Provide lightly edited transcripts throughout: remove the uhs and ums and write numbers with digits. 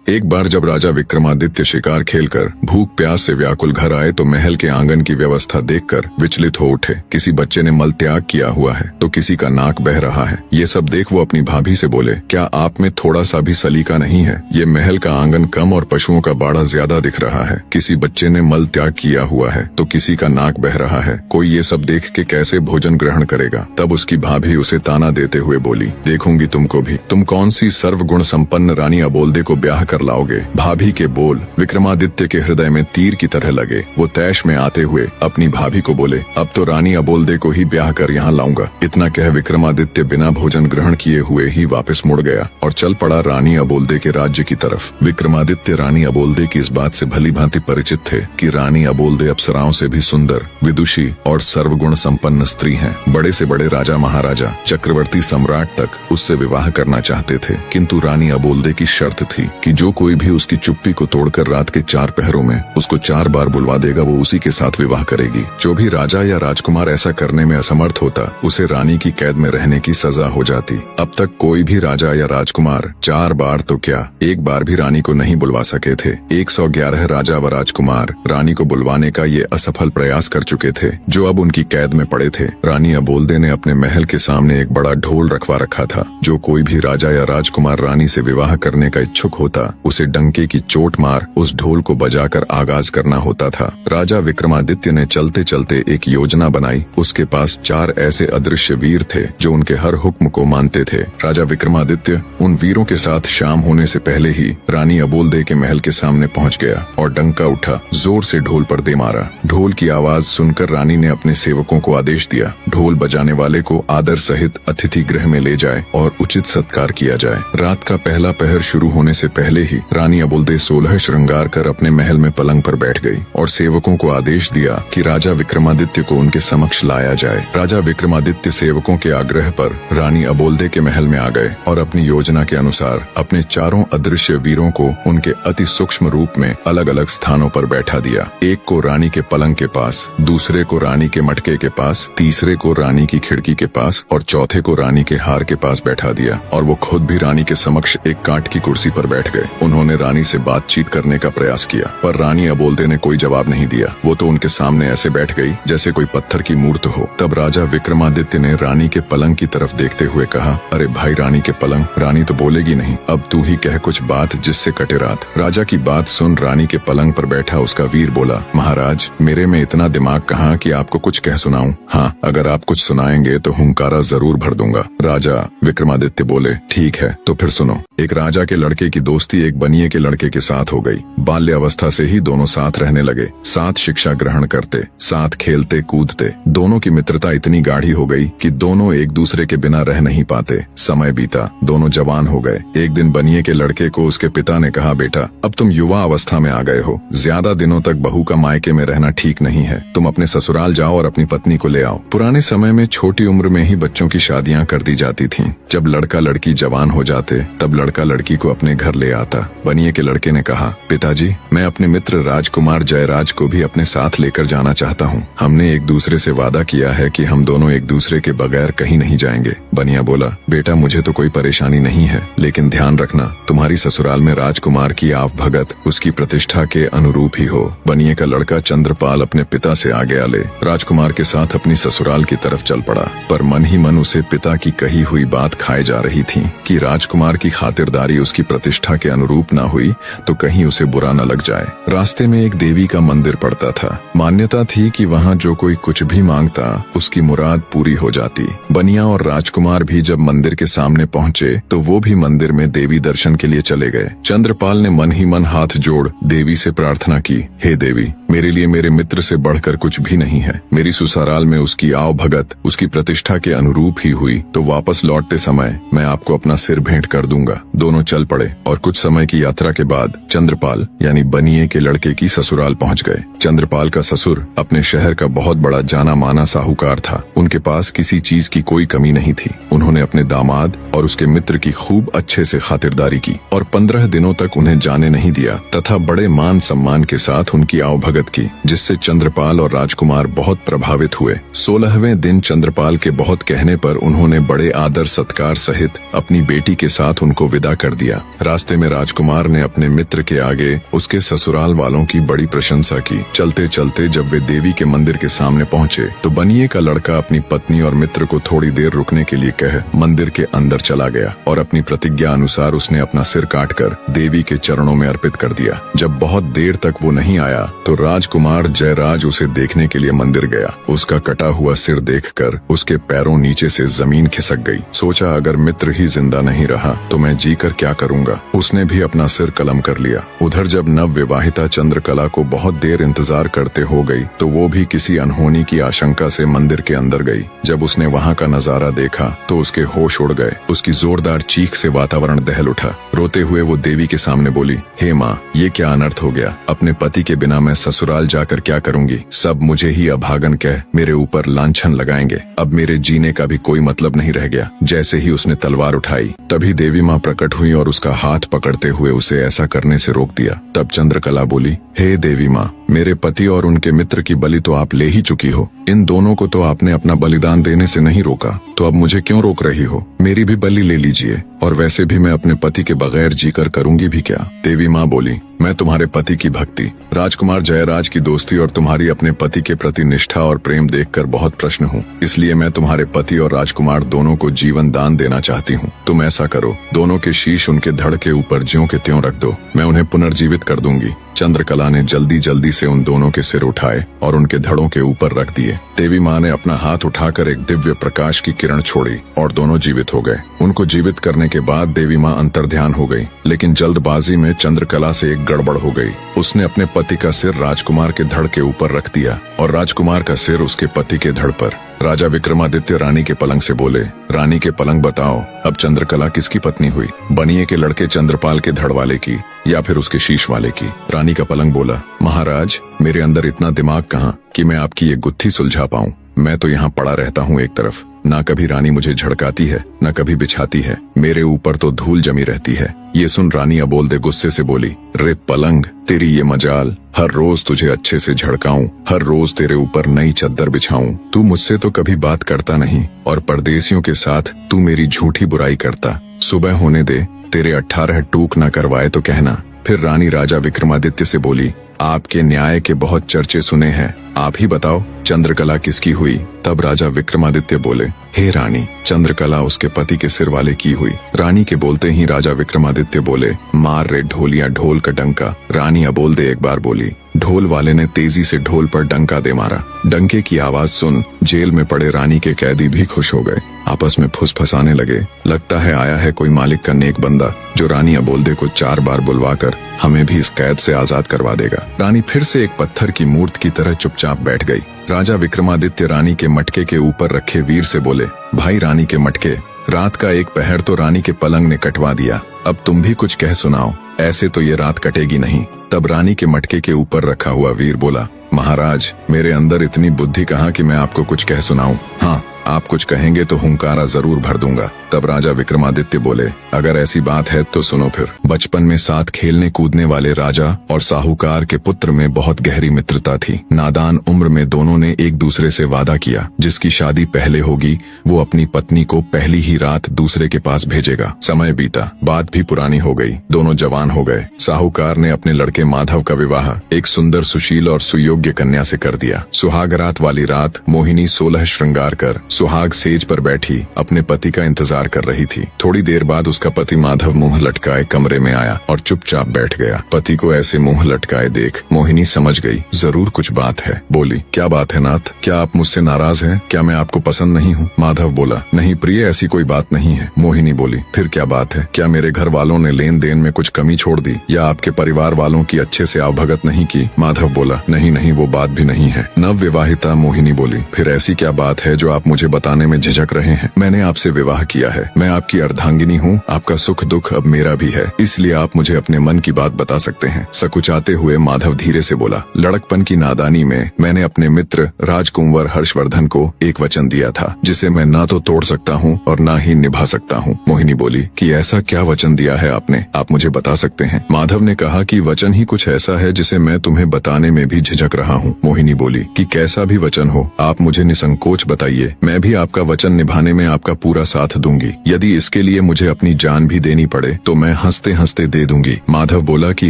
एक बार जब राजा विक्रमादित्य शिकार खेलकर भूख प्यास से व्याकुल घर आए तो महल के आंगन की व्यवस्था देखकर विचलित हो उठे। किसी बच्चे ने मल त्याग किया हुआ है तो किसी का नाक बह रहा है। ये सब देख वो अपनी भाभी से बोले, क्या आप में थोड़ा सा भी सलीका नहीं है? ये महल का आंगन कम और पशुओं का बाड़ा ज्यादा दिख रहा है। किसी बच्चे ने मल त्याग किया हुआ है तो किसी का नाक बह रहा है। कोई ये सब देख के कैसे भोजन ग्रहण करेगा? तब उसकी भाभी उसे ताना देते हुए बोली, देखूंगी तुमको भी। तुम कौन सी सर्वगुण संपन्न रानी अबोल्दे को ब्याह कर लाओगे? भाभी के बोल विक्रमादित्य के हृदय में तीर की तरह लगे। वो तैश में आते हुए अपनी भाभी को बोले, अब तो रानी अबोल्दे को ही ब्याह कर यहाँ लाऊंगा। इतना कह विक्रमादित्य बिना भोजन ग्रहण किए हुए ही वापस मुड़ गया और चल पड़ा रानी अबोल्दे के राज्य की तरफ। विक्रमादित्य रानी अबोल्दे की इस बात से भली भांति परिचित थे कि रानी अबोल्दे अप्सराओं से भी सुंदर, विदुषी और सर्वगुण संपन्न स्त्री हैं। बड़े से बड़े राजा महाराजा, चक्रवर्ती सम्राट तक उससे विवाह करना चाहते थे, किंतु रानी अबोल्दे की शर्त थी कि जो कोई भी उसकी चुप्पी को तोड़कर रात के 4 पहरों में उसको 4 बार बुलवा देगा, वो उसी के साथ विवाह करेगी। जो भी राजा या राजकुमार ऐसा करने में असमर्थ होता, उसे रानी की कैद में रहने की सजा हो जाती। अब तक कोई भी राजा या राजकुमार 4 बार तो क्या, 1 बार भी रानी को नहीं बुलवा सके थे। 111 राजा व राजकुमार रानी को बुलवाने का ये असफल प्रयास कर चुके थे, जो अब उनकी कैद में पड़े थे। रानी अबोल्दे ने अपने महल के सामने एक बड़ा ढोल रखवा रखा था। जो कोई भी राजा या राजकुमार रानी से विवाह करने का इच्छुक होता, उसे डंके की चोट मार उस ढोल को बजाकर आगाज करना होता था। राजा विक्रमादित्य ने चलते चलते एक योजना बनाई। उसके पास 4 ऐसे अदृश्य वीर थे जो उनके हर हुक्म को मानते थे। राजा विक्रमादित्य उन वीरों के साथ शाम होने से पहले ही रानी अबोल्दे के महल के सामने पहुंच गया और डंका उठा, जोर से ढोल पर दे मारा। ढोल की आवाज सुनकर रानी ने अपने सेवकों को आदेश दिया, ढोल बजाने वाले को आदर सहित अतिथि गृह में ले जाए और उचित सत्कार किया जाए। रात का पहला पहर शुरू होने से पहले ही रानी अबोल्दे 16 श्रृंगार कर अपने महल में पलंग पर बैठ गई और सेवकों को आदेश दिया कि राजा विक्रमादित्य को उनके समक्ष लाया जाए। राजा विक्रमादित्य सेवकों के आग्रह पर रानी अबोल्दे के महल में आ गए और अपनी योजना के अनुसार अपने 4 अदृश्य वीरों को उनके अति सूक्ष्म रूप में अलग अलग स्थानों पर बैठा दिया। एक को रानी के पलंग के पास, दूसरे को रानी के मटके के पास, तीसरे को रानी की खिड़की के पास और चौथे को रानी के हार के पास बैठा दिया और वो खुद भी रानी के समक्ष एक काठ की कुर्सी पर बैठ गए। उन्होंने रानी से बातचीत करने का प्रयास किया, पर रानी अबोल्दे ने कोई जवाब नहीं दिया। वो तो उनके सामने ऐसे बैठ गई जैसे कोई पत्थर की मूर्त हो। तब राजा विक्रमादित्य ने रानी के पलंग की तरफ देखते हुए कहा, अरे भाई रानी के पलंग, रानी तो बोलेगी नहीं, अब तू ही कह कुछ बात जिससे कटे रात। राजा की बात सुन रानी के पलंग पर बैठा उसका वीर बोला, महाराज मेरे में इतना दिमाग कहाँ कि आपको कुछ कह सुनाऊं? हाँ, अगर आप कुछ सुनाएंगे तो हुंकारा जरूर भर दूंगा। राजा विक्रमादित्य बोले, ठीक है तो फिर सुनो। एक राजा के लड़के की दोस्ती एक बनिए के लड़के के साथ हो गई। बाल्यावस्था से ही दोनों साथ रहने लगे, साथ शिक्षा ग्रहण करते, साथ खेलते कूदते। दोनों की मित्रता इतनी गाढ़ी हो गई कि दोनों एक दूसरे के बिना रह नहीं पाते। समय बीता, दोनों जवान हो गए। एक दिन बनिए के लड़के को उसके पिता ने कहा, बेटा अब तुम युवा अवस्था में आ गए हो, ज्यादा दिनों तक बहू का मायके में रहना ठीक नहीं है। तुम अपने ससुराल जाओ और अपनी पत्नी को ले आओ। पुराने समय में छोटी उम्र में ही बच्चों की शादियां कर दी जाती थीं। जब लड़का लड़की जवान हो जाते तब लड़का लड़की को अपने घर ले आता। बनिए के लड़के ने कहा, पिताजी मैं अपने मित्र राजकुमार जयराज को भी अपने साथ लेकर जाना चाहता हूँ। हमने एक दूसरे से वादा किया है कि हम दोनों एक दूसरे के बगैर कहीं नहीं जाएंगे। बनिया बोला, बेटा मुझे तो कोई परेशानी नहीं है, लेकिन ध्यान रखना तुम्हारी ससुराल में राजकुमार की आव भगत उसकी प्रतिष्ठा के अनुरूप ही हो। बनिए का लड़का चंद्रपाल अपने पिता से आज्ञा ले राजकुमार के साथ अपनी ससुराल की तरफ चल पड़ा, पर मन ही मन उसे पिता की कही हुई बात खाए जा रही थी कि राजकुमार की खातिरदारी उसकी प्रतिष्ठा के अनुरूप न हुई तो कहीं उसे बुरा न लग जाए। रास्ते में एक देवी का मंदिर पड़ता था। मान्यता थी कि वहाँ जो कोई कुछ भी मांगता उसकी मुराद पूरी हो जाती। बनिया और राजकुमार भी जब मंदिर के सामने पहुँचे तो वो भी मंदिर में देवी दर्शन के लिए चले गए। चंद्रपाल ने मन ही मन हाथ जोड़ देवी से प्रार्थना की, हे देवी मेरे लिए मेरे मित्र से बढ़कर कुछ भी नहीं है। मेरी ससुराल में उसकी आव भगत उसकी प्रतिष्ठा के अनुरूप ही हुई तो वापस लौटते समय मैं आपको अपना सिर भेंट कर दूंगा। दोनों चल पड़े और कुछ समय की यात्रा के बाद चंद्रपाल यानी बनिए के लड़के की ससुराल पहुंच गए। चंद्रपाल का ससुर अपने शहर का बहुत बड़ा जाना माना साहूकार था। उनके पास किसी चीज की कोई कमी नहीं थी। उन्होंने अपने दामाद और उसके मित्र की खूब अच्छे से खातिरदारी की और 15 दिनों तक उन्हें जाने नहीं दिया तथा बड़े मान सम्मान के साथ उनकी आवभगत की, जिससे चंद्रपाल और राजकुमार बहुत प्रभावित हुए। 16वें दिन चंद्रपाल के बहुत कहने पर उन्होंने बड़े आदर सत्कार सहित अपनी बेटी के साथ उनको विदा कर दिया। रास्ते में राजकुमार ने अपने मित्र के आगे उसके ससुराल वालों की बड़ी प्रशंसा की। चलते चलते जब वे देवी के मंदिर के सामने पहुंचे तो बनिए का लड़का अपनी पत्नी और मित्र को थोड़ी देर रुकने के लिए कह मंदिर के अंदर चला गया और अपनी प्रतिज्ञा अनुसार उसने अपना सिर काटकर देवी के चरणों में अर्पित कर दिया। जब बहुत देर तक वो नहीं आया तो राजकुमार जयराज उसे देखने के लिए मंदिर गया। उसका कटा हुआ सिर देखकर उसके पैरों नीचे से जमीन खिसक गई। सोचा अगर मित्र ही जिंदा नहीं रहा तो मैं जीकर क्या करूंगा। उसने भी अपना सिर कलम कर लिया। उधर जब नव विवाहिता चंद्रकला को बहुत देर इंतजार करते हो गई तो वो भी किसी अनहोनी की आशंका से मंदिर के अंदर गई। जब उसने वहाँ का नजारा देखा तो उसके होश उड़ गए। उसकी जोरदार चीख से वातावरण दहल उठा। रोते हुए वो देवी के सामने बोली, हे माँ, ये क्या अनर्थ हो गया। अपने पति के बिना मैं ससुराल जाकर क्या करूंगी। सब मुझे ही अभागन कह मेरे ऊपर लांछन लगाएंगे। अब मेरे जीने का भी कोई मतलब नहीं रह गया। जैसे ही उसने तलवार उठाई तभी देवी माँ प्रकट हुई और उसका हाथ पकड़ते हुए उसे ऐसा करने से रोक दिया। तब चंद्रकला बोली, हे देवी माँ, मेरे पति और उनके मित्र की बलि तो आप ले ही चुकी हो। इन दोनों को तो आपने अपना बलिदान देने से नहीं रोका, तो अब मुझे क्यों रोक रही हो। मेरी भी बलि ले लीजिए। और वैसे भी मैं अपने पति के बगैर जीकर करूंगी भी क्या। देवी माँ बोली, मैं तुम्हारे पति की भक्ति, राजकुमार जयराज की दोस्ती और तुम्हारी अपने पति के प्रति निष्ठा और प्रेम देखकर बहुत प्रसन्न हूँ। इसलिए मैं तुम्हारे पति और राजकुमार दोनों को जीवन दान देना चाहती हूँ। तुम ऐसा करो, दोनों के शीश उनके धड़ के ऊपर ज्यों के त्यों रख दो। मैं उन्हें पुनर्जीवित कर दूंगी। चंद्रकला ने जल्दी जल्दी से उन दोनों के सिर उठाए और उनके धड़ों के ऊपर रख दिए। देवी माँ ने अपना हाथ उठाकर एक दिव्य प्रकाश की किरण छोड़ी और दोनों जीवित हो गए। उनको जीवित करने के बाद देवी माँ अंतर्ध्यान हो गई, लेकिन जल्दबाजी में चंद्रकला से एक गड़बड़ हो गई। उसने अपने पति का सिर राजकुमार के धड़ के ऊपर रख दिया और राजकुमार का सिर उसके पति के धड़ पर। राजा विक्रमादित्य रानी के पलंग से बोले, रानी के पलंग बताओ, अब चंद्रकला किसकी पत्नी हुई। बनिए के लड़के चंद्रपाल के धड़ वाले की या फिर उसके शीश वाले की। रानी का पलंग बोला, महाराज, मेरे अंदर इतना दिमाग कहाँ कि मैं आपकी ये गुत्थी सुलझा पाऊं। मैं तो यहाँ पड़ा रहता हूँ एक तरफ। ना कभी रानी मुझे झड़काती है, न कभी बिछाती है। मेरे ऊपर तो धूल जमी रहती है। ये सुन रानी अबोलदे गुस्से से बोली, रे पलंग, तेरी ये मजाल। हर रोज तुझे अच्छे से झड़काऊं, हर रोज तेरे ऊपर नई चद्दर बिछाऊं। तू मुझसे तो कभी बात करता नहीं और परदेसियों के साथ तू मेरी झूठी बुराई करता। सुबह होने दे, तेरे 18 टूक न करवाए तो कहना। फिर रानी राजा विक्रमादित्य से बोली, आपके न्याय के बहुत चर्चे सुने हैं, आप ही बताओ चंद्रकला किसकी हुई। तब राजा विक्रमादित्य बोले, हे रानी, चंद्रकला उसके पति के सिर वाले की हुई। रानी के बोलते ही राजा विक्रमादित्य बोले, मार रे ढोलिया ढोल का डंका। रानी अबोलदे एक बार बोली। ढोल वाले ने तेजी से ढोल पर डंका दे मारा। डंके की आवाज सुन जेल में पड़े रानी के कैदी भी खुश हो गए। आपस में फुसफुसाने लगे, लगता है आया है कोई मालिक का नेक बंदा जो रानी अबोलदे को 4 बार बुलवाकर हमें भी इस कैद से आजाद करवा देगा। रानी फिर से एक पत्थर की मूर्त की तरह चुपचाप बैठ गई। राजा विक्रमादित्य रानी के मटके के ऊपर रखे वीर से बोले, भाई रानी के मटके, रात का एक पहर तो रानी के पलंग ने कटवा दिया, अब तुम भी कुछ कह सुनाओ, ऐसे तो ये रात कटेगी नहीं। तब रानी के मटके के ऊपर रखा हुआ वीर बोला, महाराज, मेरे अंदर इतनी बुद्धि कहाँ कि मैं आपको कुछ कह सुनाऊं। हाँ, आप कुछ कहेंगे तो हुंकारा जरूर भर दूंगा। तब राजा विक्रमादित्य बोले, अगर ऐसी बात है तो सुनो फिर। बचपन में साथ खेलने कूदने वाले राजा और साहूकार के पुत्र में बहुत गहरी मित्रता थी। नादान उम्र में दोनों ने एक दूसरे से वादा किया, जिसकी शादी पहले होगी वो अपनी पत्नी को पहली ही रात दूसरे के पास भेजेगा। समय बीता, बात भी पुरानी हो गई, दोनों जवान हो गए। साहूकार ने अपने लड़के माधव का विवाह एक सुंदर, सुशील और सुयोग्य कन्या से कर दिया। सुहागरात वाली रात मोहिनी 16 श्रृंगार कर सुहाग सेज पर बैठी अपने पति का इंतजार कर रही थी। थोड़ी देर बाद उसका पति माधव मुंह लटकाए कमरे में आया और चुपचाप बैठ गया। पति को ऐसे मुंह लटकाए देख मोहिनी समझ गई जरूर कुछ बात है। बोली, क्या बात है नाथ, क्या आप मुझसे नाराज हैं? क्या मैं आपको पसंद नहीं हूँ? माधव बोला, नहीं प्रिय, ऐसी कोई बात नहीं है। मोहिनी बोली, फिर क्या बात है? क्या मेरे घर वालों ने लेन देन में कुछ कमी छोड़ दी या आपके परिवार वालों की अच्छे से आवभगत नहीं की? माधव बोला, नहीं नहीं, वो बात भी नहीं है। नव विवाहिता मोहिनी बोली, फिर ऐसी क्या बात है जो आप मुझे बताने में झिझक रहे हैं? मैंने आपसे विवाह किया है, मैं आपकी अर्धांगिनी हूँ, आपका सुख दुख अब मेरा भी है, इसलिए आप मुझे अपने मन की बात बता सकते हैं। सकुचाते हुए माधव धीरे से बोला, लड़कपन की नादानी में मैंने अपने मित्र राजकुंवर हर्षवर्धन को एक वचन दिया था जिसे मैं ना तो तोड़ सकता हूँ और ना ही निभा सकता हूँ। मोहिनी बोली कि ऐसा क्या वचन दिया है आपने, आप मुझे बता सकते हैं? माधव ने कहा कि वचन ही कुछ ऐसा है जिसे मैं तुम्हें बताने में भी झिझक रहा हूँ। मोहिनी बोली कि कैसा भी वचन हो आप मुझे निसंकोच बताइए, मैं मैं भी आपका वचन निभाने में आपका पूरा साथ दूंगी। यदि इसके लिए मुझे अपनी जान भी देनी पड़े तो मैं हंसते हंसते दे दूंगी। माधव बोला कि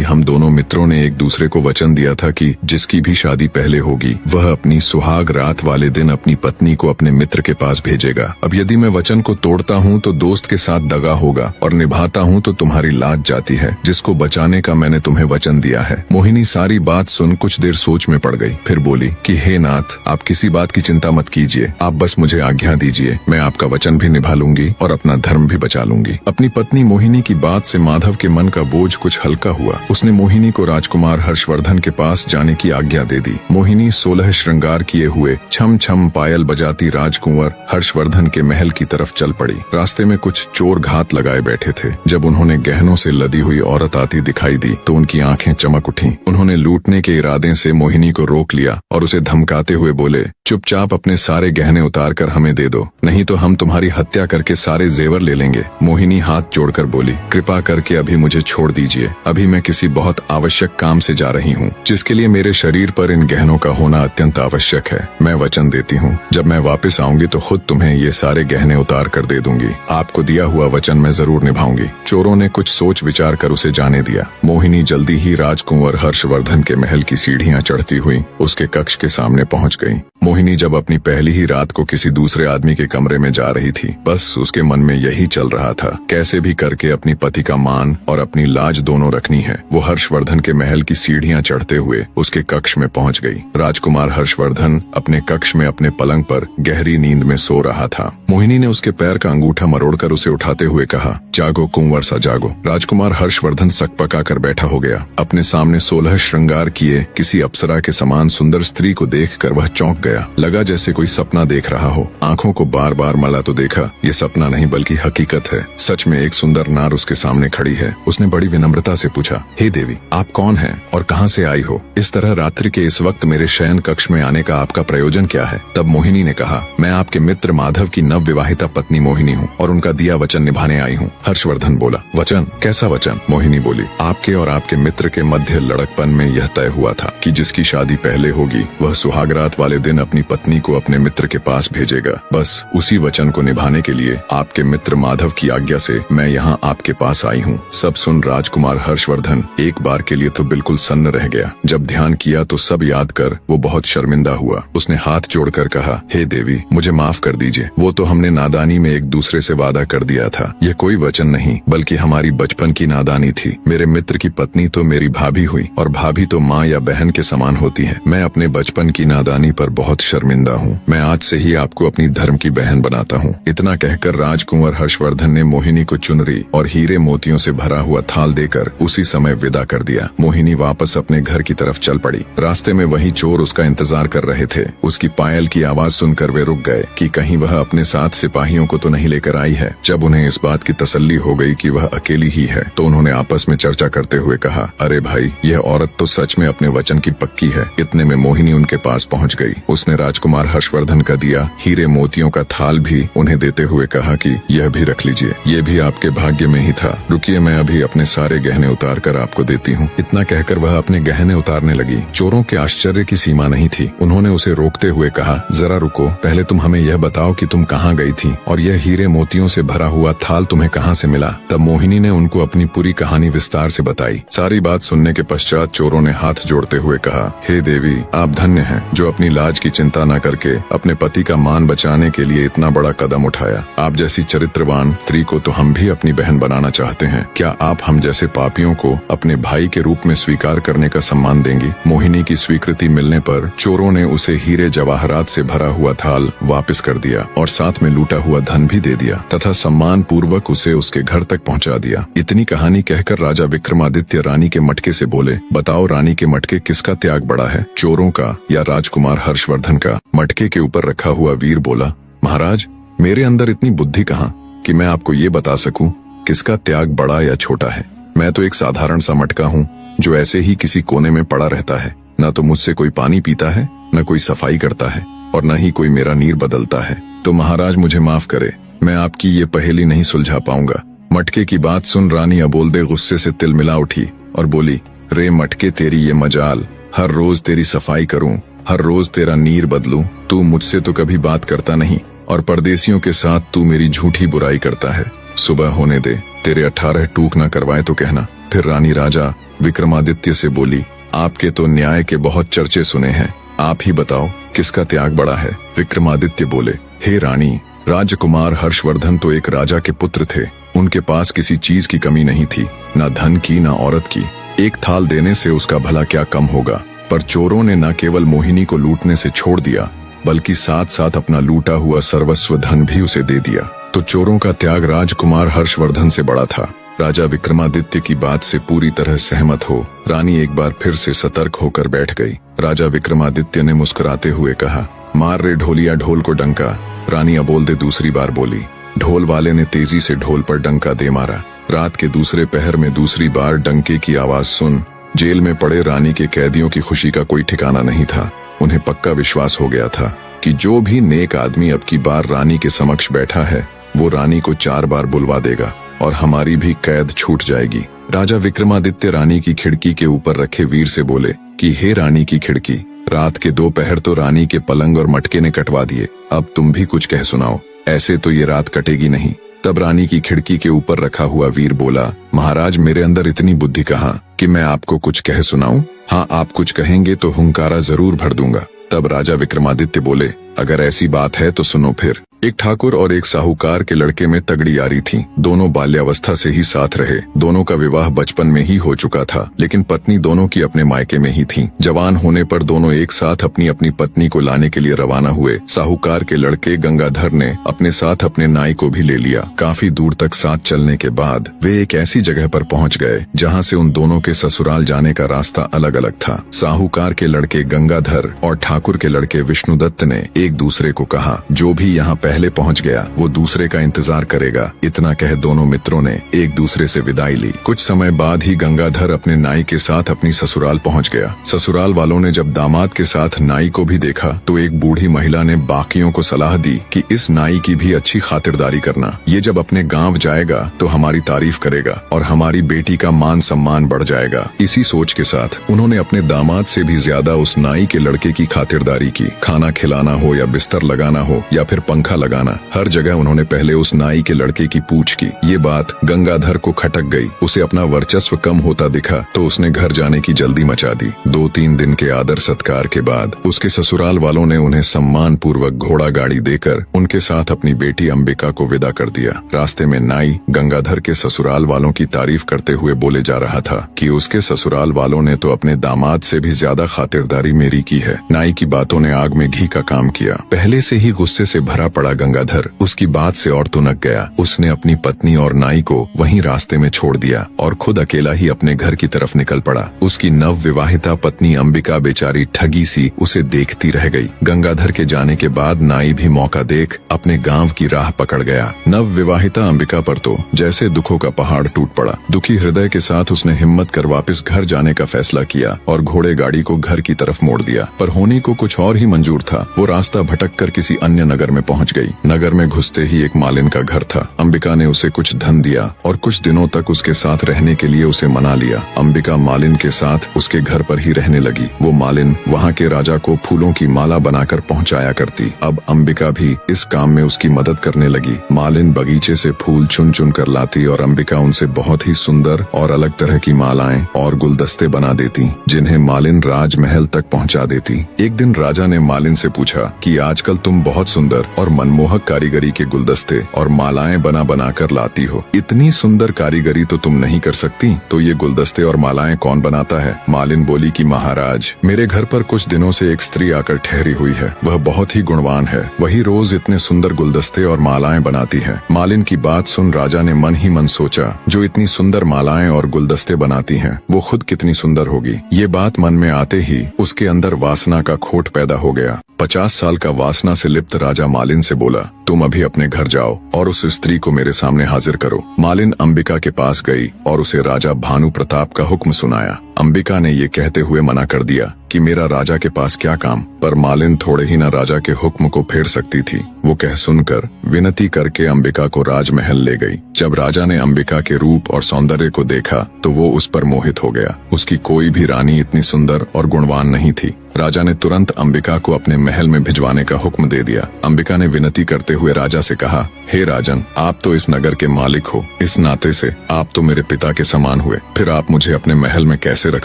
हम दोनों मित्रों ने एक दूसरे को वचन दिया था कि जिसकी भी शादी पहले होगी वह अपनी सुहाग रात वाले दिन अपनी पत्नी को अपने मित्र के पास भेजेगा। अब यदि मैं वचन को तोड़ता हूँ तो दोस्त के साथ दगा होगा और निभाता हूँ तो तुम्हारी लाज जाती है, जिसको बचाने का मैंने तुम्हें वचन दिया है। मोहिनी सारी बात सुन कुछ देर सोच में पड़ गई, फिर बोली कि हे नाथ, आप किसी बात की चिंता मत कीजिए, आप बस मुझे आज्ञा दीजिए, मैं आपका वचन भी निभा लूंगी और अपना धर्म भी बचा लूंगी। अपनी पत्नी मोहिनी की बात से माधव के मन का बोझ कुछ हल्का हुआ। उसने मोहिनी को राजकुमार हर्षवर्धन के पास जाने की आज्ञा दे दी। मोहिनी 16 श्रृंगार किए हुए छम छम पायल बजाती राजकुंवर हर्षवर्धन के महल की तरफ चल पड़ी। रास्ते में कुछ चोर घात लगाए बैठे थे। जब उन्होंने गहनों से लदी हुई औरत आती दिखाई दी तो उनकी आंखें चमक उठीं। उन्होंने लूटने के इरादे से मोहिनी को रोक लिया और उसे धमकाते हुए बोले, चुपचाप अपने सारे गहने उतार कर हमें दे दो, नहीं तो हम तुम्हारी हत्या करके सारे जेवर ले लेंगे। मोहिनी हाथ जोड़कर बोली, कृपा करके अभी मुझे छोड़ दीजिए, अभी मैं किसी बहुत आवश्यक काम से जा रही हूँ, जिसके लिए मेरे शरीर पर इन गहनों का होना अत्यंत आवश्यक है। मैं वचन देती हूँ, जब मैं वापस आऊंगी तो खुद तुम्हें ये सारे गहने उतार कर दे दूंगी। आपको दिया हुआ वचन मैं जरूर निभाऊंगी। चोरों ने कुछ सोच विचार कर उसे जाने दिया। मोहिनी जल्दी ही राजकुंवर हर्षवर्धन के महल की सीढ़ियां चढ़ती हुई उसके कक्ष के सामने पहुंच गई। मोहिनी जब अपनी पहली ही रात को किसी दूसरे आदमी के कमरे में जा रही थी, बस उसके मन में यही चल रहा था, कैसे भी करके अपनी पति का मान और अपनी लाज दोनों रखनी है। वो हर्षवर्धन के महल की सीढ़ियां चढ़ते हुए उसके कक्ष में पहुंच गई। राजकुमार हर्षवर्धन अपने कक्ष में अपने पलंग पर गहरी नींद में सो रहा था। मोहिनी ने उसके पैर का अंगूठा मरोड़कर उसे उठाते हुए कहा, जागो कुंवर सा जागो। राजकुमार हर्षवर्धन सकपका कर बैठा हो गया। अपने सामने 16 श्रृंगार किए किसी अप्सरा के समान सुंदर स्त्री को देखकर वह चौंक गया। लगा जैसे कोई सपना देख रहा हो। आंखों को बार बार मला तो देखा, ये सपना नहीं बल्कि हकीकत है। सच में एक सुंदर नार उसके सामने खड़ी है। उसने बड़ी विनम्रता से पूछा, हे देवी, आप कौन हैं और कहां से आई हो? इस तरह रात्रि के इस वक्त मेरे शयन कक्ष में आने का आपका प्रयोजन क्या है? तब मोहिनी ने कहा, मैं आपके मित्र माधव की नव विवाहिता पत्नी मोहिनी हूँ और उनका दिया वचन निभाने आई हूँ। हर्षवर्धन बोला, वचन? कैसा वचन? मोहिनी बोली, आपके और आपके मित्र के मध्य लड़कपन में यह तय हुआ था कि जिसकी शादी पहले होगी वह सुहागरात वाले दिन अपनी पत्नी को अपने मित्र के पास भेजेगा। बस उसी वचन को निभाने के लिए आपके मित्र माधव की आज्ञा से मैं यहाँ आपके पास आई हूँ। सब सुन राजकुमार हर्षवर्धन एक बार के लिए तो बिल्कुल सन्न रह गया। जब ध्यान किया तो सब याद कर वो बहुत शर्मिंदा हुआ। उसने हाथ जोड़कर कहा, हे देवी, मुझे माफ कर दीजिए। वो तो हमने नादानी में एक दूसरे से वादा कर दिया था। यह कोई वचन नहीं बल्कि हमारी बचपन की नादानी थी। मेरे मित्र की पत्नी तो मेरी भाभी हुई और भाभी तो माँ या बहन के समान होती है। मैं अपने बचपन की नादानी पर बहुत शर्मिंदा हूँ। मैं आज से ही आपको अपनी धर्म की बहन बनाता हूँ। इतना कहकर राजकुंवर हर्षवर्धन ने मोहिनी को चुनरी और हीरे मोतियों से भरा हुआ थाल देकर उसी समय विदा कर दिया। मोहिनी वापस अपने घर की तरफ चल पड़ी। रास्ते में वही चोर उसका इंतजार कर रहे थे। उसकी पायल की आवाज सुनकर वे रुक गए कि कहीं वह अपने साथ सिपाहियों को तो नहीं लेकर आई है। जब उन्हें इस बात की तसल्ली हो गई कि वह अकेली ही है तो उन्होंने आपस में चर्चा करते हुए कहा, अरे भाई, यह औरत तो सच में अपने वचन की पक्की है। इतने में मोहिनी उनके पास पहुंच गई। उसने राजकुमार हर्षवर्धन का दिया हीरे मोतियों का थाल भी उन्हें देते हुए कहा कि यह भी रख लीजिए, ये भी आपके भाग्य में ही था। रुकिए, मैं अभी अपने सारे गहने उतार कर आपको देती हूँ। इतना कहकर वह अपने गहने उतारने लगी। चोरों के आश्चर्य की सीमा नहीं थी। उन्होंने उसे रोकते हुए कहा, जरा रुको, पहले तुम हमें यह बताओ कि तुम कहाँ गई थी और यह हीरे मोतियों से भरा हुआ थाल तुम्हें कहाँ से मिला? तब मोहिनी ने उनको अपनी पूरी कहानी विस्तार से बताई। सारी बात सुनने के पश्चात चोरों ने हाथ जोड़ते हुए कहा, हे देवी, आप धन्य हैं जो अपनी लाज की चिंता न करके अपने पति का मान बचाने के लिए इतना बड़ा कदम उठाया। आप जैसी चरित्रवान स्त्री को तो हम भी अपनी बहन बनाना चाहते हैं। क्या आप हम जैसे पापियों को अपने भाई के रूप में स्वीकार करने का सम्मान देंगी? मोहिनी की स्वीकृति मिलने पर चोरों ने उसे हीरे जवाहरात से भरा हुआ थाल वापस कर दिया और साथ में लूटा हुआ धन भी दे दिया तथा सम्मान पूर्वक उसे उसके घर तक पहुंचा दिया। इतनी कहानी कहकर राजा विक्रमादित्य रानी के मटके से बोले, बताओ रानी के मटके किसका त्याग बड़ा है, चोरों का या राजकुमार हर्षवर्धन का? मटके के ऊपर रखा हुआ वीर बोला, महाराज, मेरे अंदर इतनी बुद्धि कहाँ कि मैं आपको ये बता सकूं किसका त्याग बड़ा या छोटा है। मैं तो एक साधारण सा मटका हूँ जो ऐसे ही किसी कोने में पड़ा रहता है। न तो मुझसे कोई पानी पीता है, न कोई सफाई करता है और न ही कोई मेरा नीर बदलता है। तो महाराज मुझे माफ करे, मैं आपकी ये पहेली नहीं सुलझा पाऊंगा। मटके की बात सुन रानी अबोलदे गुस्से से तिलमिला उठी और बोली, रे मटके, तेरी ये मजाल, हर रोज तेरी सफाई करूं, हर रोज तेरा नीर बदलूं, तू मुझसे तो कभी बात करता नहीं, और परदेसियों के साथ तू मेरी झूठी बुराई करता है। सुबह होने दे, तेरे 18 टूक ना करवाए तो कहना। फिर रानी राजा विक्रमादित्य से बोली, आपके तो न्याय के बहुत चर्चे सुने हैं, आप ही बताओ किसका त्याग बड़ा है। विक्रमादित्य बोले, हे रानी, राजकुमार हर्षवर्धन तो एक राजा के पुत्र थे। उनके पास किसी चीज की कमी नहीं थी, ना धन की ना औरत की। एक थाल देने से उसका भला क्या कम होगा। पर चोरों ने न केवल मोहिनी को लूटने से छोड़ दिया, बल्कि साथ साथ अपना लूटा हुआ सर्वस्व धन भी उसे दे दिया। तो चोरों का त्याग राजकुमार हर्षवर्धन से बड़ा था। राजा विक्रमादित्य की बात से पूरी तरह सहमत हो रानी एक बार फिर से सतर्क होकर बैठ गई। राजा विक्रमादित्य ने मुस्कुराते हुए कहा, मार रे ढोलिया ढोल को डंका। रानी अबोल दे दूसरी बार बोली। ढोल वाले ने तेजी से ढोल पर डंका दे मारा। रात के दूसरे पहर में दूसरी बार डंके की आवाज सुन जेल में पड़े रानी के कैदियों की खुशी का कोई ठिकाना नहीं था। उन्हें पक्का विश्वास हो गया था कि जो भी नेक आदमी अब की बार रानी के समक्ष बैठा है, वो रानी को 4 बार बुलवा देगा और हमारी भी कैद छूट जाएगी। राजा विक्रमादित्य रानी की खिड़की के ऊपर रखे वीर से बोले कि हे रानी की खिड़की, रात के 2 पहर तो रानी के पलंग और मटके ने कटवा दिए, अब तुम भी कुछ कह सुनाओ, ऐसे तो ये रात कटेगी नहीं। तब रानी की खिड़की के ऊपर रखा हुआ वीर बोला, महाराज, मेरे अंदर इतनी बुद्धि कहाँ कि मैं आपको कुछ कह सुनाऊं। हाँ, आप कुछ कहेंगे तो हुंकारा जरूर भर दूंगा। तब राजा विक्रमादित्य बोले, अगर ऐसी बात है तो सुनो फिर। एक ठाकुर और एक साहूकार के लड़के में तगड़ी यारी थी। दोनों बाल्यावस्था से ही साथ रहे। दोनों का विवाह बचपन में ही हो चुका था, लेकिन पत्नी दोनों की अपने मायके में ही थी। जवान होने पर दोनों एक साथ अपनी अपनी पत्नी को लाने के लिए रवाना हुए। साहूकार के लड़के गंगाधर ने अपने साथ अपने नाई को भी ले लिया। काफी दूर तक साथ चलने के बाद वे एक ऐसी जगह पर पहुंच गए जहां से उन दोनों के ससुराल जाने का रास्ता अलग अलग था। साहूकार के लड़के गंगाधर और ठाकुर के लड़के विष्णुदत्त ने एक दूसरे को कहा, जो भी यहाँ पहले पहुंच गया वो दूसरे का इंतजार करेगा। इतना कह दोनों मित्रों ने एक दूसरे से विदाई ली। कुछ समय बाद ही गंगाधर अपने नाई के साथ अपनी ससुराल पहुंच गया। ससुराल वालों ने जब दामाद के साथ नाई को भी देखा तो एक बूढ़ी महिला ने बाकियों को सलाह दी कि इस नाई की भी अच्छी खातिरदारी करना। ये जब अपने गांव जाएगा तो हमारी तारीफ करेगा और हमारी बेटी का मान सम्मान बढ़ जाएगा। इसी सोच के साथ उन्होंने अपने दामाद से भी ज्यादा उस नाई के लड़के की खातिरदारी की। खाना खिलाना हो या बिस्तर लगाना हो या फिर पंखा लगाना, हर जगह उन्होंने पहले उस नाई के लड़के की पूछ की। ये बात गंगाधर को खटक गई। उसे अपना वर्चस्व कम होता दिखा तो उसने घर जाने की जल्दी मचा दी। 2-3 दिन के आदर सत्कार के बाद उसके ससुराल वालों ने उन्हें सम्मान पूर्वक घोड़ा गाड़ी देकर उनके साथ अपनी बेटी अंबिका को विदा कर दिया। रास्ते में नाई गंगाधर के ससुराल वालों की तारीफ करते हुए बोले जा रहा था कि उसके ससुराल वालों ने तो अपने दामाद से भी ज्यादा खातिरदारी मेरी की है। नाई की बातों ने आग में घी का काम किया। पहले से ही गुस्से से भरा पड़ा गंगाधर उसकी बात से और तुनक गया। उसने अपनी पत्नी और नाई को वहीं रास्ते में छोड़ दिया और खुद अकेला ही अपने घर की तरफ निकल पड़ा। उसकी नव विवाहिता पत्नी अंबिका बेचारी ठगी सी उसे देखती रह गई। गंगाधर के जाने के बाद नाई भी मौका देख अपने गांव की राह पकड़ गया। नव विवाहिता अंबिका पर तो जैसे दुखों का पहाड़ टूट पड़ा। दुखी हृदय के साथ उसने हिम्मत कर वापस घर जाने का फैसला किया और घोड़े गाड़ी को घर की तरफ मोड़ दिया। पर होनी को कुछ और ही मंजूर था। वो रास्ता भटक कर किसी अन्य नगर में पहुंच गई। नगर में घुसते ही एक मालिन का घर था। अंबिका ने उसे कुछ धन दिया और कुछ दिनों तक उसके साथ रहने के लिए उसे मना लिया। अंबिका मालिन के साथ उसके घर पर ही रहने लगी। वो मालिन वहाँ के राजा को फूलों की माला बनाकर पहुँचाया करती। अब अंबिका भी इस काम में उसकी मदद करने लगी। मालिन बगीचे से फूल चुन चुन कर लाती और अंबिका उनसे बहुत ही सुंदर और अलग तरह की मालाएं और गुलदस्ते बना देती, जिन्हें मालिन राजमहल तक पहुँचा देती। एक दिन राजा ने मालिन से पूछा कि आजकल तुम बहुत सुंदर और मनमोहक कारीगरी के गुलदस्ते और मालाएं बना बना कर लाती हो। इतनी सुंदर कारीगरी तो तुम नहीं कर सकती, तो ये गुलदस्ते और मालाएं कौन बनाता है? मालिन बोली कि महाराज, मेरे घर पर कुछ दिनों से एक स्त्री आकर ठहरी हुई है। वह बहुत ही गुणवान है। वही रोज इतने सुंदर गुलदस्ते और मालाएं बनाती है। मालिन की बात सुन राजा ने मन ही मन सोचा, जो इतनी सुंदर मालाएं और गुलदस्ते बनाती है वो खुद कितनी सुंदर होगी। ये बात मन में आते ही उसके अंदर वासना का खोट पैदा हो गया। 50 साल का वासना से लिप्त राजा मालिन से बोला, तुम अभी अपने घर जाओ और उस स्त्री को मेरे सामने हाजिर करो। मालिन अंबिका के पास गई और उसे राजा भानु प्रताप का हुक्म सुनाया। अंबिका ने ये कहते हुए मना कर दिया कि मेरा राजा के पास क्या काम, पर मालिन थोड़े ही न राजा के हुक्म को फेर सकती थी। वो कह सुनकर विनती करके अंबिका को राजमहल ले गई। जब राजा ने अंबिका के रूप और सौंदर्य को देखा तो वो उस पर मोहित हो गया। उसकी कोई भी रानी इतनी सुंदर और गुणवान नहीं थी। राजा ने तुरंत अंबिका को अपने महल में भिजवाने का हुक्म दे दिया। अंबिका ने विनती करते हुए राजा से कहा, हे राजन, आप तो इस नगर के मालिक हो, इस नाते से आप तो मेरे पिता के समान हुए, फिर आप मुझे अपने महल में कैसे रख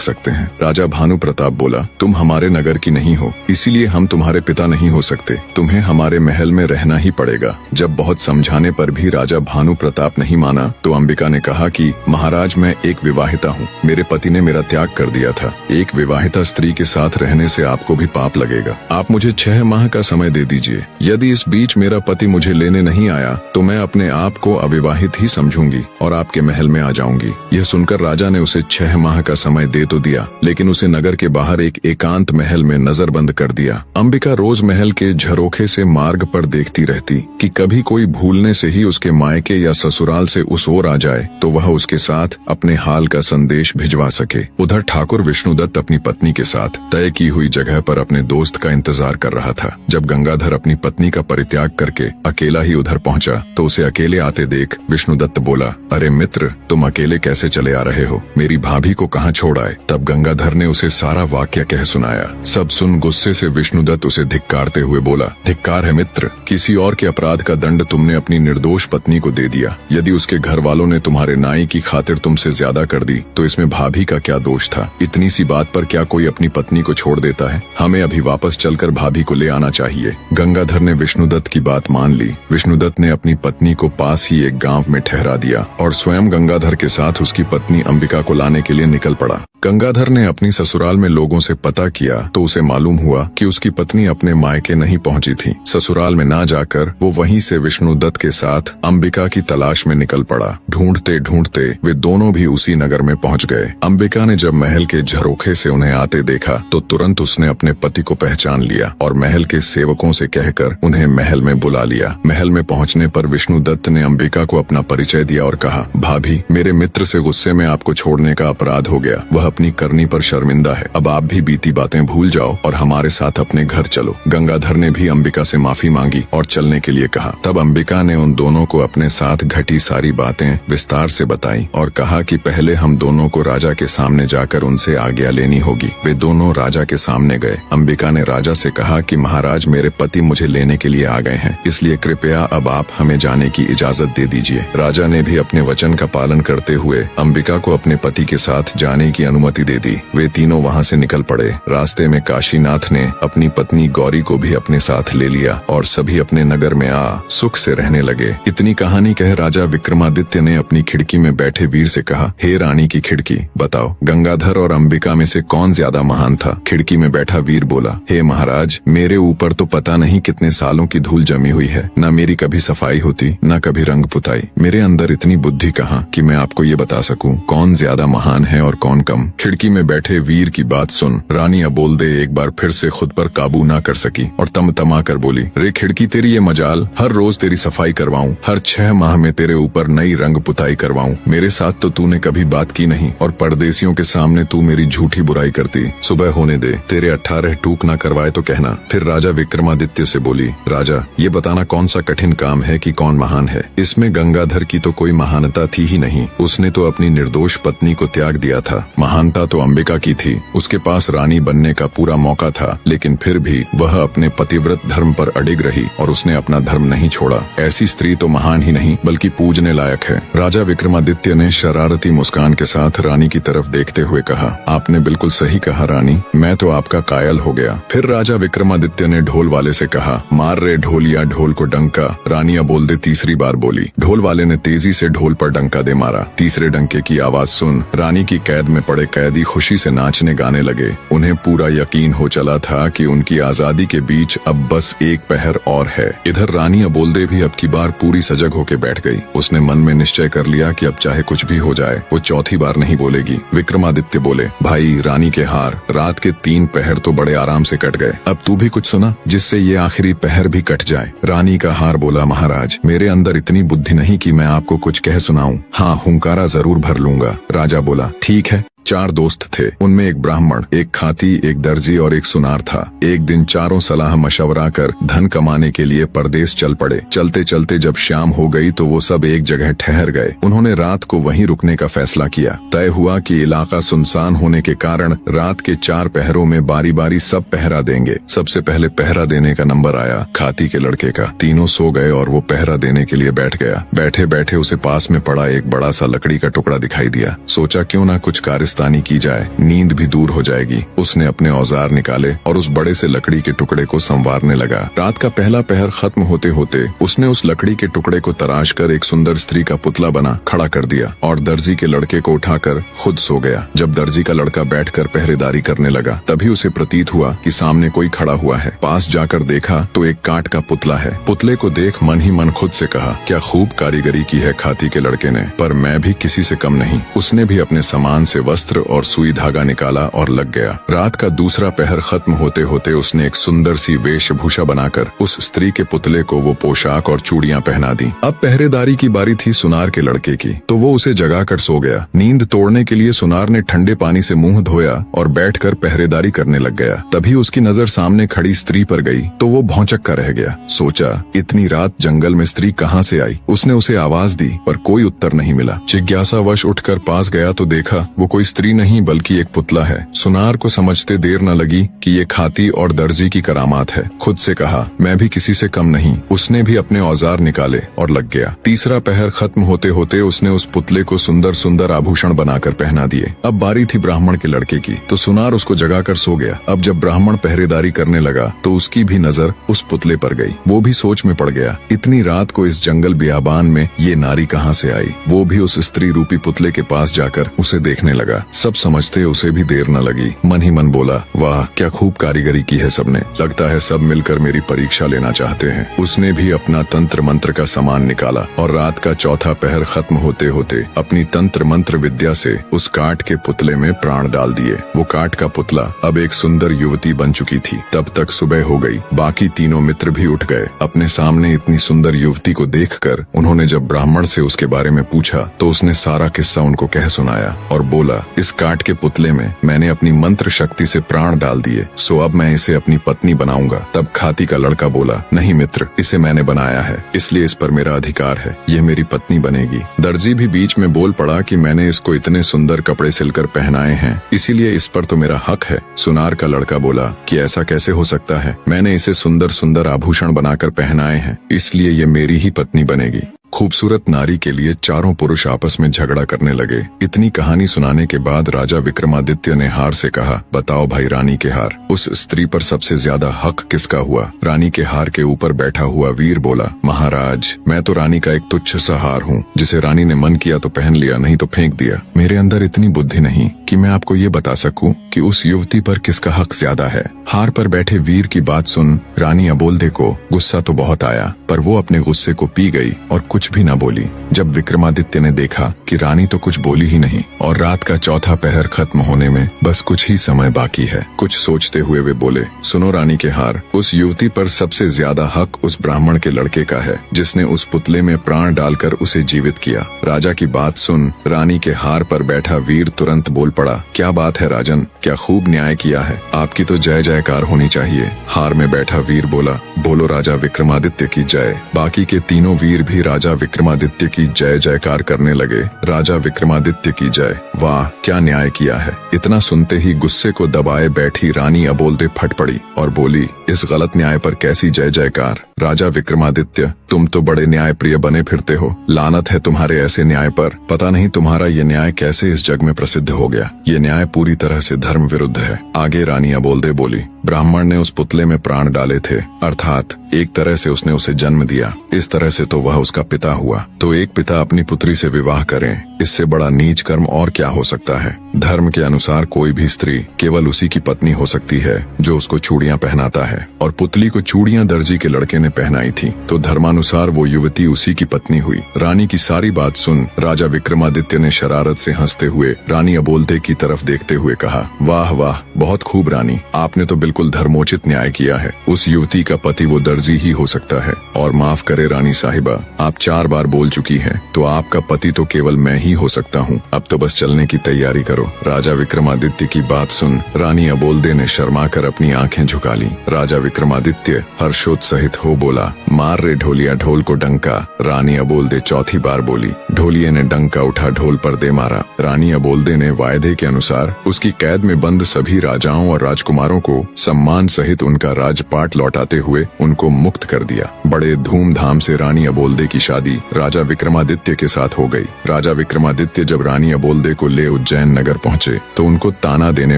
सकते हैं? राजा भानु प्रताप बोला, तुम हमारे नगर की नहीं हो, इसीलिए हम तुम्हारे पिता नहीं हो सकते, तुम्हें हमारे महल में रहना ही पड़ेगा। जब बहुत समझाने पर भी राजा भानु प्रताप नहीं माना तो अंबिका ने कहा कि महाराज, मैं एक विवाहिता हूँ, मेरे पति ने मेरा त्याग कर दिया था, एक विवाहिता स्त्री के साथ रहने से आपको भी पाप लगेगा। आप मुझे 6 माह का समय दे दीजिए, यदि इस बीच मेरा पति मुझे लेने नहीं आया तो मैं अपने आप को अविवाहित ही समझूंगी और आपके महल में आ जाऊंगी। यह सुनकर राजा ने उसे 6 माह का समय दे तो दिया, लेकिन उसे नगर के बाहर एक एकांत महल में नजरबंद कर दिया। अंबिका रोज महल के झरोखे से मार्ग पर देखती रहती कि कभी कोई भूलने से ही उसके मायके या ससुराल से उस ओर आ जाए तो वह उसके साथ अपने हाल का संदेश भिजवा सके। उधर ठाकुर विष्णुदत्त अपनी पत्नी के साथ तय की हुई जगह पर अपने दोस्त का इंतजार कर रहा था। जब गंगाधर अपनी पत्नी का परित्याग करके अकेला ही उधर पहुंचा तो उसे अकेले आते देख विष्णुदत्त बोला, अरे मित्र, तुम अकेले कैसे चले आ रहे हो? मेरी भाभी को कहाँ छोड़ आए? तब गंगाधर ने उसे सारा वाक्य कह सुनाया। सब सुन गुस्से से विष्णुदत्त उसे धिक्कारते हुए बोला, धिक्कार है मित्र, किसी और के अपराध का दंड तुमने अपनी निर्दोष पत्नी को दे दिया। यदि उसके घर वालों ने तुम्हारे नाई की खातिर तुमसे ज्यादा कर दी तो इसमें भाभी का क्या दोष था? इतनी सी बात पर क्या कोई अपनी पत्नी को छोड़ देता है? हमें अभी वापस चलकर भाभी को ले आना चाहिए। गंगाधर ने विष्णुदत्त की बात मान ली। विष्णुदत्त ने अपनी पत्नी को पास ही एक गांव में ठहरा दिया और स्वयं गंगाधर के साथ उसकी पत्नी अंबिका को लाने के लिए निकल पड़ा। गंगाधर ने अपनी ससुराल में लोगों से पता किया तो उसे मालूम हुआ कि उसकी पत्नी अपने मायके नहीं पहुंची थी। ससुराल में ना जाकर वो वहीं से विष्णुदत्त के साथ अंबिका की तलाश में निकल पड़ा। ढूंढते ढूंढते वे दोनों भी उसी नगर में पहुंच गए। अंबिका ने जब महल के झरोखे से उन्हें आते देखा तो तुरंत उसने अपने पति को पहचान लिया और महल के सेवकों से कहकर उन्हें महल में बुला लिया। महल में पहुंचने पर विष्णुदत्त ने अंबिका को अपना परिचय दिया और कहा, भाभी, मेरे मित्र से गुस्से में आपको छोड़ने का अपराध हो गया, वह अपनी करनी पर शर्मिंदा है। अब आप भी बीती बातें भूल जाओ और हमारे साथ अपने घर चलो। गंगाधर ने भी अंबिका से माफी मांगी और चलने के लिए कहा। तब अंबिका ने उन दोनों को अपने साथ घटी सारी बातें विस्तार से बताई और कहा कि पहले हम दोनों को राजा के सामने जाकर उनसे आज्ञा लेनी होगी। वे दोनों राजा के सामने गए। अंबिका ने राजा से कहा कि महाराज, मेरे पति मुझे लेने के लिए आ गए हैं, इसलिए कृपया अब आप हमें जाने की इजाजत दे दीजिए। राजा ने भी अपने वचन का पालन करते हुए अंबिका को अपने पति के साथ जाने की अनुमति दे दी। वे तीनों वहां से निकल पड़े। रास्ते में काशीनाथ ने अपनी पत्नी गौरी को भी अपने साथ ले लिया और सभी अपने नगर में आ सुख से रहने लगे। इतनी कहानी कह राजा विक्रमादित्य ने अपनी खिड़की में बैठे वीर से कहा, हे रानी की खिड़की, बताओ गंगाधर और अंबिका में से कौन ज्यादा महान था? खिड़की में बैठा वीर बोला, हे महाराज, मेरे ऊपर तो पता नहीं कितने सालों की धूल जमी हुई है, न मेरी कभी सफाई होती न कभी रंग पुताई। मेरे अंदर इतनी बुद्धि कहाँ कि मैं आपको ये बता सकूं कौन ज्यादा महान है और कौन कम। खिड़की में बैठे वीर की बात सुन रानी अबोलदे एक बार फिर से खुद पर काबू ना कर सकी और तमा कर बोली, रे खिड़की, तेरी ये मजाल, हर रोज तेरी सफाई करवाऊं, हर 6 माह में तेरे ऊपर नई रंग पुताई करवाऊं। मेरे साथ तो तूने कभी बात की नहीं और परदेसियों के सामने तू मेरी झूठी बुराई करती। सुबह होने दे, तेरे 18 टूक ना करवाए तो कहना। फिर राजा विक्रमादित्य से बोली, राजा, ये बताना कौन सा कठिन काम है कि कौन महान है? इसमें गंगाधर की तो कोई महानता थी ही नहीं, उसने तो अपनी निर्दोष पत्नी को त्याग दिया था। महानता तो अंबिका की थी, उसके पास रानी बनने का पूरा मौका था, लेकिन फिर भी वह अपने पतिव्रत धर्म पर अडिग रही और उसने अपना धर्म नहीं छोड़ा। ऐसी स्त्री तो महान ही नहीं बल्कि पूजने लायक है। राजा विक्रमादित्य ने शरारती मुस्कान के साथ रानी की तरफ देखते हुए कहा, आपने बिल्कुल सही कहा रानी, मैं तो आपका कायल हो गया। फिर राजा विक्रमादित्य ने ढोल वाले से कहा, मार रे ढोलिया ढोल को डंका। रानी अबोलदे तीसरी बार बोली। ढोल वाले ने तेजी से ढोल पर डंका दे मारा। तीसरे डंके की आवाज सुन रानी की कैद में पड़े कैदी खुशी से नाचने गाने लगे। उन्हें पूरा यकीन हो चला था कि उनकी आजादी के बीच अब बस एक पहर और है। इधर रानी अबोलदे भी अब की बार पूरी सजग होके बैठ गई। उसने मन में निश्चय कर लिया कि अब चाहे कुछ भी हो जाए वो चौथी बार नहीं बोलेगी। विक्रमादित्य बोले, भाई, रानी के हार, रात के 3 पहर तो बड़े आराम से कट गए, अब तू भी कुछ सुना जिससे ये आखिरी पहर भी कट जाए। रानी का हार बोला, महाराज, मेरे अंदर इतनी बुद्धि नहीं कि मैं आपको कुछ कह सुनाऊं। हाँ, हुंकारा जरूर भर लूंगा। राजा बोला, ठीक है, 4 दोस्त थे। उनमें एक ब्राह्मण, एक खाती, एक दर्जी और एक सुनार था। एक दिन चारों सलाह मशवरा कर धन कमाने के लिए परदेश चल पड़े। चलते चलते जब शाम हो गई तो वो सब एक जगह ठहर गए। उन्होंने रात को वहीं रुकने का फैसला किया। तय हुआ कि इलाका सुनसान होने के कारण रात के 4 पहरों में बारी बारी सब पहरा देंगे। सबसे पहले पहरा देने का नंबर आया खाती के लड़के का। तीनों सो गए और वो पहरा देने के लिए बैठ गया। बैठे बैठे उसे पास में पड़ा एक बड़ा सा लकड़ी का टुकड़ा दिखाई दिया। सोचा क्यों ना कुछ कारस्तानी की जाए, नींद भी दूर हो जाएगी। उसने अपने औजार निकाले और उस बड़े से लकड़ी के टुकड़े को संवारने लगा। रात का पहला पहर खत्म होते होते उसने उस लकड़ी के टुकड़े को तराश कर एक सुंदर स्त्री का पुतला बना खड़ा कर दिया और दर्जी के लड़के को उठाकर खुद सो गया। जब दर्जी का लड़का बैठकर पहरेदारी करने लगा तभी उसे प्रतीत हुआ कि सामने कोई खड़ा हुआ है। पास जाकर देखा तो एक काठ का पुतला है। पुतले को देख मन ही मन खुद से कहा, क्या खूब कारीगरी की है खाती के लड़के ने, पर मैं भी किसी से कम नहीं। उसने भी अपने सामान से वस्त्र और सुई धागा निकाला और लग गया। रात का दूसरा पहर खत्म होते होते उसने एक सुंदर सी वेशभूषा बनाकर उस स्त्री के पुतले को वो पोशाक और चूड़ियां पहना दी। अब पहरेदारी की बारी थी सुनार के लड़के की, तो वो उसे जगाकर सो गया। नींद तोड़ने के लिए सुनार ने ठंडे पानी से मुंह धोया और बैठकर पहरेदारी करने लग गया। तभी उसकी नजर सामने खड़ी स्त्री पर गई तो वो भौंचक कर रह गया। सोचा इतनी रात जंगल में स्त्री कहाँ से आई। उसने उसे आवाज दी पर कोई उत्तर नहीं मिला। जिज्ञासावश उठकर पास गया तो देखा वो कोई स्त्री नहीं बल्कि एक पुतला है। सुनार को समझते देर न लगी कि ये खाती और दर्जी की करामात है। खुद से कहा, मैं भी किसी से कम नहीं। उसने भी अपने औजार निकाले और लग गया। तीसरा पहर खत्म होते होते उसने उस पुतले को सुंदर सुंदर आभूषण बनाकर पहना दिए। अब बारी थी ब्राह्मण के लड़के की, तो सुनार उसको जगाकर सो गया। अब जब ब्राह्मण पहरेदारी करने लगा तो उसकी भी नजर उस पुतले पर गई। वो भी सोच में पड़ गया, इतनी रात को इस जंगल बियाबान में ये नारी कहाँ से आई। वो भी उस स्त्री रूपी पुतले के पास जाकर उसे देखने लगा। सब समझते उसे भी देर न लगी। मन ही मन बोला, वाह क्या खूब कारीगरी की है सबने, लगता है सब मिलकर मेरी परीक्षा लेना चाहते हैं। उसने भी अपना तंत्र मंत्र का सामान निकाला और रात का चौथा पहर खत्म होते होते अपनी तंत्र मंत्र विद्या से उस काठ के पुतले में प्राण डाल दिए। वो काठ का पुतला अब एक सुंदर युवती बन चुकी थी। तब तक सुबह हो गई। बाकी तीनों मित्र भी उठ गए। अपने सामने इतनी सुंदर युवती को देखकर उन्होंने जब ब्राह्मण से उसके बारे में पूछा तो उसने सारा किस्सा उनको कह सुनाया और बोला, इस काठ के पुतले में मैंने अपनी मंत्र शक्ति से प्राण डाल दिए, सो अब मैं इसे अपनी पत्नी बनाऊंगा। तब खाती का लड़का बोला, नहीं मित्र, इसे मैंने बनाया है, इसलिए इस पर मेरा अधिकार है, ये मेरी पत्नी बनेगी। दर्जी भी बीच में बोल पड़ा कि मैंने इसको इतने सुंदर कपड़े सिलकर पहनाए हैं, इसीलिए इस पर तो मेरा हक है। सुनार का लड़का बोला कि ऐसा कैसे हो सकता है, मैंने इसे सुंदर सुंदर आभूषण बनाकर पहनाए हैं, इसलिए ये मेरी ही पत्नी बनेगी। खूबसूरत नारी के लिए चारों पुरुष आपस में झगड़ा करने लगे। इतनी कहानी सुनाने के बाद राजा विक्रमादित्य ने हार से कहा, बताओ भाई रानी के हार, उस स्त्री पर सबसे ज्यादा हक किसका हुआ। रानी के हार के ऊपर बैठा हुआ वीर बोला, महाराज मैं तो रानी का एक तुच्छ सा हार हूँ, जिसे रानी ने मन किया तो पहन लिया, नहीं तो फेंक दिया। मेरे अंदर इतनी बुद्धि नहीं कि मैं आपको ये बता सकूं कि उस युवती पर किसका हक ज्यादा है। हार पर बैठे वीर की बात सुन रानी अबोल्दे को गुस्सा तो बहुत आया, पर वो अपने गुस्से को पी गई और कुछ भी न बोली। जब विक्रमादित्य ने देखा कि रानी तो कुछ बोली ही नहीं और रात का चौथा पहर खत्म होने में बस कुछ ही समय बाकी है, कुछ सोचते हुए वे बोले, सुनो रानी के हार, उस युवती पर सबसे ज्यादा हक उस ब्राह्मण के लड़के का है, जिसने उस पुतले में प्राण डालकर उसे जीवित किया। राजा की बात सुन रानी के हार पर बैठा वीर तुरंत बोल पड़ा, क्या बात है राजन, क्या खूब न्याय किया है, आपकी तो जय जयकार होनी चाहिए। हार में बैठा वीर बोला, बोलो राजा विक्रमादित्य की जय। बाकी के तीनों वीर भी राजा विक्रमादित्य की जय जयकार करने लगे। राजा विक्रमादित्य की जय, वाह क्या न्याय किया है। इतना सुनते ही गुस्से को दबाए बैठी रानी अबोल्दे फट पड़ी और बोली, इस गलत न्याय पर कैसी जय जयकार। राजा विक्रमादित्य तुम तो बड़े न्याय प्रिय बने फिरते हो, लानत है तुम्हारे ऐसे न्याय पर। पता नहीं तुम्हारा ये न्याय कैसे इस जग में प्रसिद्ध हो गया, ये न्याय पूरी तरह से धर्म विरुद्ध है। आगे रानी अबोल्दे बोली, ब्राह्मण ने उस पुतले में प्राण डाले थे, अर्थात एक तरह से उसने उसे जन्म दिया, इस तरह से तो वह उसका पिता हुआ। तो एक पिता अपनी पुत्री से विवाह करें, इससे बड़ा नीच कर्म और क्या हो सकता है। धर्म के अनुसार कोई भी स्त्री केवल उसी की पत्नी हो सकती है जो उसको चूड़ियां पहनाता है, और पुतली को चूड़ियां दर्जी के लड़के ने पहनाई थी तो धर्मानुसार वो युवती उसी की पत्नी हुई। रानी की सारी बात सुन राजा विक्रमादित्य ने शरारत से हंसते हुए रानी अबोल्दे की तरफ देखते हुए कहा, वाह वाह, बहुत खूब रानी, आपने तो बिल्कुल धर्मोचित न्याय किया है। उस युवती का पति वो दर्जी ही हो सकता है। और माफ करे रानी साहिबा, आप 4 बार बोल चुकी हैं, तो आपका पति तो केवल मैं ही हो सकता हूँ। अब तो बस चलने की तैयारी करो। राजा विक्रमादित्य की बात सुन रानी अबोल्दे ने शर्मा कर अपनी आंखें झुका ली। राजा विक्रमादित्य हर्षोत्साहित हो बोला, मार रे ढोलिया ढोल को डंका। रानी अबोल्दे चौथी बार बोली। ढोलिये ने डंका उठा ढोल पर दे मारा। रानी अबोल्दे ने वायदे के अनुसार उसकी कैद में बंद सभी राजाओं और राजकुमारों को सम्मान सहित उनका राजपाट लौटाते हुए उनको मुक्त कर दिया। बड़े धूमधाम से रानी अबोल्दे की शादी राजा विक्रमादित्य के साथ हो गई। राजा विक्रमादित्य जब रानी अबोल्दे को ले उज्जैन नगर पहुँचे तो उनको ताना देने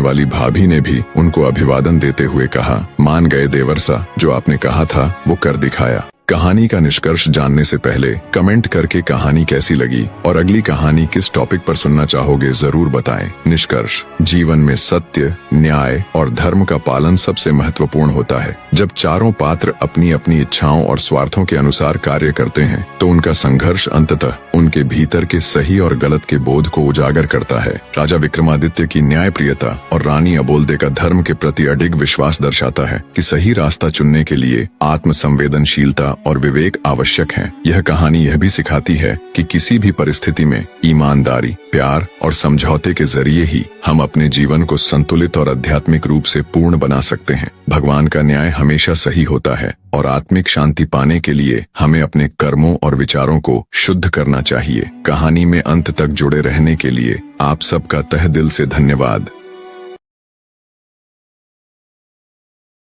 वाली भाभी ने भी उनको अभिवादन देते हुए कहा, मान गए देवर्षा, जो आपने कहा था वो कर दिखाया। कहानी का निष्कर्ष जानने से पहले कमेंट करके कहानी कैसी लगी और अगली कहानी किस टॉपिक पर सुनना चाहोगे जरूर बताएं। निष्कर्ष, जीवन में सत्य, न्याय और धर्म का पालन सबसे महत्वपूर्ण होता है। जब चारों पात्र अपनी अपनी इच्छाओं और स्वार्थों के अनुसार कार्य करते हैं तो उनका संघर्ष अंततः उनके भीतर के सही और गलत के बोध को उजागर करता है। राजा विक्रमादित्य की न्यायप्रियता और रानी अबोल्दे का धर्म के प्रति अडिग विश्वास दर्शाता है कि सही रास्ता चुनने के लिए आत्मसंवेदनशीलता और विवेक आवश्यक है। यह कहानी यह भी सिखाती है कि किसी भी परिस्थिति में ईमानदारी, प्यार और समझौते के जरिए ही हम अपने जीवन को संतुलित और आध्यात्मिक रूप से पूर्ण बना सकते हैं। भगवान का न्याय हमेशा सही होता है और आत्मिक शांति पाने के लिए हमें अपने कर्मों और विचारों को शुद्ध करना चाहिए। कहानी में अंत तक जुड़े रहने के लिए आप सबका तहे दिल से धन्यवाद।